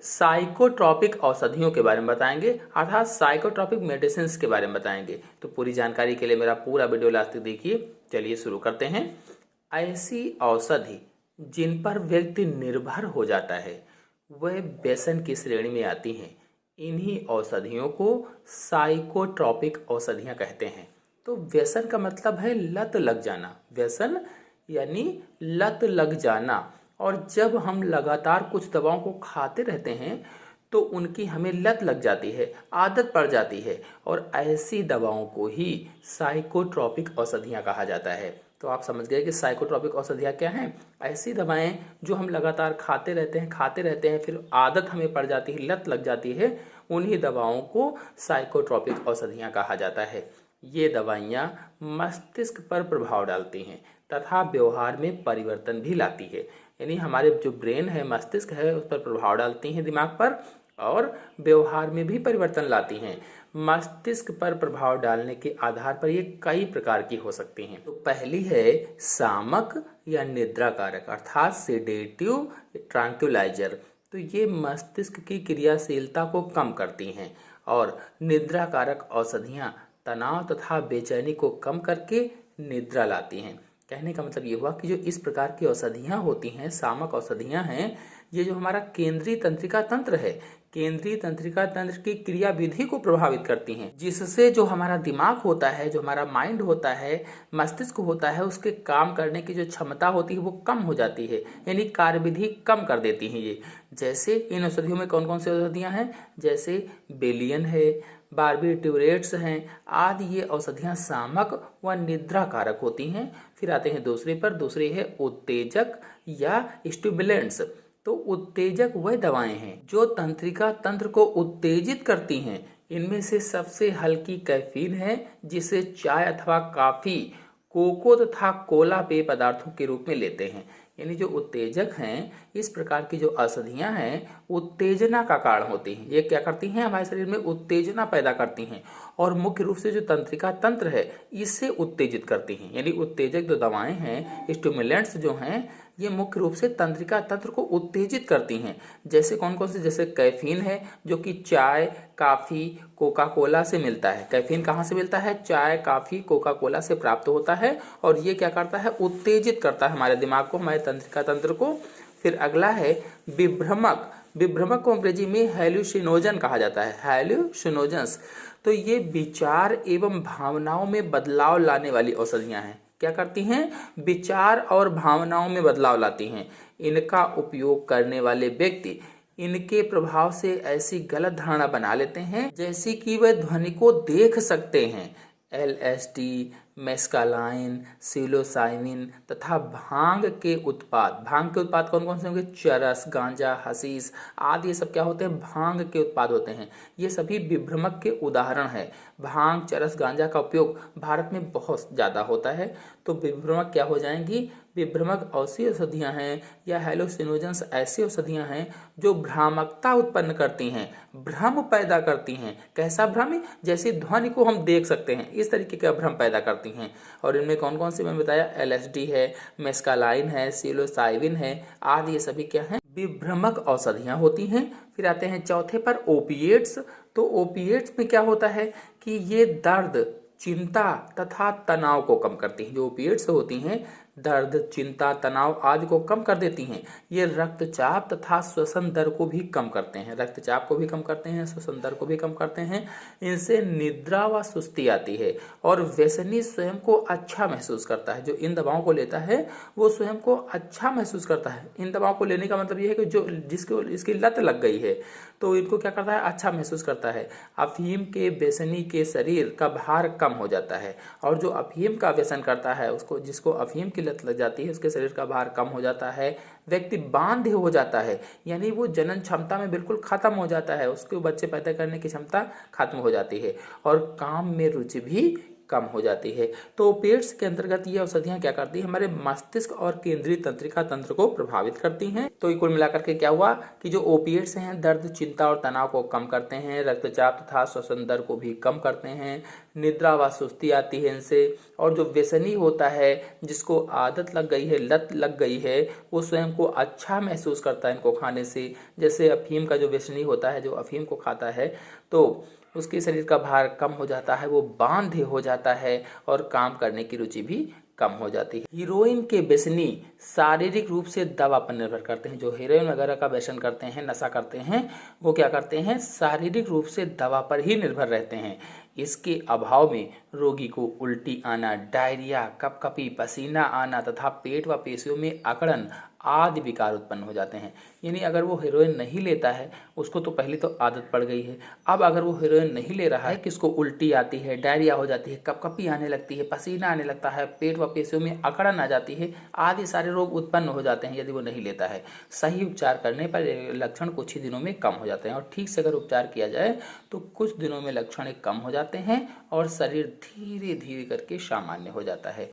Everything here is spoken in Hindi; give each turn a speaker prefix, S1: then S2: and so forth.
S1: साइकोट्रॉपिक औषधियों के बारे में बताएंगे, अर्थात साइकोट्रॉपिक मेडिसिन के बारे में बताएंगे। तो पूरी जानकारी के लिए मेरा पूरा वीडियो लास्ट तक देखिए। चलिए शुरू करते हैं। ऐसी औषधि जिन पर व्यक्ति निर्भर हो जाता है वह व्यसन की श्रेणी में आती हैं। इन्हीं औषधियों को साइकोट्रॉपिक औषधियाँ कहते हैं। तो व्यसन का मतलब है लत लग जाना। व्यसन यानी लत लग जाना। और जब हम लगातार कुछ दवाओं को खाते रहते हैं तो उनकी हमें लत लग जाती है, आदत पड़ जाती है, और ऐसी दवाओं को ही साइकोट्रॉपिक औषधियाँ कहा जाता है। तो आप समझ गए कि साइकोट्रॉपिक औषधियाँ क्या हैं। ऐसी दवाएं जो हम लगातार खाते रहते हैं फिर आदत हमें पड़ जाती है, लत लग जाती है, उन्हीं दवाओं को साइकोट्रॉपिक औषधियाँ कहा जाता है। ये दवाइयाँ मस्तिष्क पर प्रभाव डालती हैं तथा व्यवहार में परिवर्तन भी लाती है। यानी हमारे जो ब्रेन है, मस्तिष्क है, उस पर प्रभाव डालती हैं, दिमाग पर, और व्यवहार में भी परिवर्तन लाती हैं। मस्तिष्क पर प्रभाव डालने के आधार पर ये कई प्रकार की हो सकती हैं। तो पहली है सामक या निद्रा कारक, अर्थात सेडेटिव ट्रैंक्विलाइजर। तो ये मस्तिष्क की क्रियाशीलता को कम करती हैं। और निद्रा कारक औषधियाँ तनाव तथा बेचैनी को कम करके निद्रा लाती हैं। कहने का मतलब ये हुआ कि जो इस प्रकार की औषधियाँ होती हैं, सामक औषधियाँ हैं, ये जो हमारा केंद्रीय तंत्रिका तंत्र है, केंद्रीय तंत्रिका तंत्र की क्रिया विधि को प्रभावित करती हैं, जिससे जो हमारा दिमाग होता है, जो हमारा माइंड होता है, मस्तिष्क होता है, उसके काम करने की जो क्षमता होती है वो कम हो जाती है। यानी कार्यविधि कम कर देती हैं ये। जैसे इन औषधियों में कौन कौन सी औषधियाँ हैं, जैसे बेलियन है, बार्बिट्यूरेट्स हैं आदि। ये औषधियाँ सामक व निद्रा कारक होती हैं। फिर आते हैं दूसरी है उत्तेजक या स्टिमुलेंट्स। तो उत्तेजक वह दवाएं हैं जो तंत्रिका तंत्र को उत्तेजित करती हैं। इनमें से सबसे हल्की कैफीन है, जिसे चाय अथवा कॉफी, कोको तथा कोला पेय पदार्थों के रूप में लेते हैं। यानी जो उत्तेजक हैं, इस प्रकार की जो औषधियाँ हैं, उत्तेजना का कारण होती हैं। ये क्या करती हैं, हमारे शरीर में उत्तेजना पैदा करती हैं और मुख्य रूप से जो तंत्रिका तंत्र है इससे उत्तेजित करती हैं। यानी उत्तेजक जो दवाएं हैं, स्टिमुलेंट्स जो हैं, ये मुख्य रूप से तंत्रिका तंत्र को उत्तेजित करती हैं। जैसे कौन कौन से, जैसे कैफीन है जो कि चाय, कॉफ़ी, कोका कोला से मिलता है। कैफीन कहाँ से मिलता है, चाय, कॉफ़ी, कोका कोला से प्राप्त होता है, और ये क्या करता है, उत्तेजित करता है हमारे दिमाग को, हमारे तंत्रिका तंत्र को। फिर अगला है विभ्रमक। विभ्रमक को अंग्रेजी में हैलुसिनोजन कहा जाता है, हैलुसिनोजेंस। तो ये विचार एवं भावनाओं में बदलाव लाने वाली औषधियाँ हैं। क्या करती हैं, विचार और भावनाओं में बदलाव लाती हैं। इनका उपयोग करने वाले व्यक्ति इनके प्रभाव से ऐसी गलत धारणा बना लेते हैं जैसे कि वह ध्वनि को देख सकते हैं। LSD, मेस्कालाइन, सिलोसाइनिन तथा भांग के उत्पाद कौन कौन से होंगे, चरस, गांजा, हशीश आदि, ये सब क्या होते हैं, भांग के उत्पाद होते हैं। ये सभी विभ्रमक के उदाहरण है। भांग, चरस, गांजा का उपयोग भारत में बहुत ज़्यादा होता है। तो विभ्रमक क्या हो जाएंगी, विभ्रमक ऐसी औषधियाँ हैं या हैलुसिनोजेंस ऐसी औषधियाँ हैं जो भ्रामकता उत्पन्न करती हैं, भ्रम पैदा करती हैं। कैसा भ्रम, जैसे ध्वनि को हम देख सकते हैं, इस तरीके का भ्रम पैदा करती हैं। और इनमें कौन कौन सी मैंने बताया, LSD है, मेस्कालाइन है, सिलोसाइनिन है आदि, ये सभी क्या हैं, विभ्रमक औषधियाँ होती हैं। फिर आते हैं चौथे पर ओपिएट्स। तो ओपिएट्स में क्या होता है कि ये दर्द, चिंता तथा तनाव को कम करती हैं। जो ओपिएट्स होती हैं दर्द, चिंता, तनाव आदि को कम कर देती हैं। ये रक्तचाप तथा श्वसन दर को भी कम करते हैं, रक्तचाप को भी कम करते हैं, श्वसन दर को भी कम करते हैं। इनसे निद्रा व सुस्ती आती है और व्यसनी स्वयं को अच्छा महसूस करता है। जो इन दवाओं को लेता है वो स्वयं को अच्छा महसूस करता है। इन दवाओं को लेने का मतलब ये है कि जो जिसको इसकी लत लग गई है तो इनको क्या करता है, अच्छा महसूस करता है। अफीम के व्यसनी के शरीर का भार कम हो जाता है, और जो अफीम का व्यसन करता है उसको, जिसको अफीम की लत लग जाती है, उसके शरीर का भार कम हो जाता है। व्यक्ति बांध्य हो जाता है, यानी वो जनन क्षमता में बिल्कुल खत्म हो जाता है, उसके बच्चे पैदा करने की क्षमता खत्म हो जाती है, और काम में रुचि भी कम हो जाती है। तो ओपिएट्स के अंतर्गत ये औषधियाँ क्या करती हैं, हमारे मस्तिष्क और केंद्रीय तंत्रिका तंत्र को प्रभावित करती हैं। तो कुल मिलाकर के क्या हुआ कि जो ओपिएट्स हैं दर्द, चिंता और तनाव को कम करते हैं, रक्तचाप तथा श्वसन दर को भी कम करते हैं, निद्रा व सुस्ती आती है इनसे, और जो व्यसनी होता है, जिसको आदत लग गई है, लत लग गई है, वो स्वयं को अच्छा महसूस करता है इनको खाने से। जैसे अफीम का जो व्यसनी होता है, जो अफीम को खाता है तो उसके शरीर का भार कम हो जाता है, वो बांध हो जाता है और काम करने की रुचि भी कम हो जाती है। हीरोइन के व्यसनी शारीरिक रूप से दवा पर निर्भर करते हैं। जो हीरोइन वगैरह का व्यसन करते हैं, नशा करते हैं, वो क्या करते हैं, शारीरिक रूप से दवा पर ही निर्भर रहते हैं। इसके अभाव में रोगी को उल्टी आना, डायरिया, कपकपी, पसीना आना तथा पेट व पेशियों में अकड़न आदि विकार उत्पन्न हो जाते हैं। यानी अगर वो हीरोइन नहीं लेता है, उसको तो पहले तो आदत पड़ गई है, अब अगर वो हीरोइन नहीं ले रहा है, किसको उल्टी आती है, डायरिया हो जाती है, कपकपी आने लगती है, पसीना आने लगता है, पेट व पेशियों में अकड़न आ जाती है, आदि सारे रोग उत्पन्न हो जाते हैं यदि वो नहीं लेता है। सही उपचार करने पर लक्षण कुछ ही दिनों में कम हो जाते हैं, और ठीक से अगर उपचार किया जाए तो कुछ दिनों में लक्षण कम हो जाते हैं और शरीर धीरे धीरे करके सामान्य हो जाता है।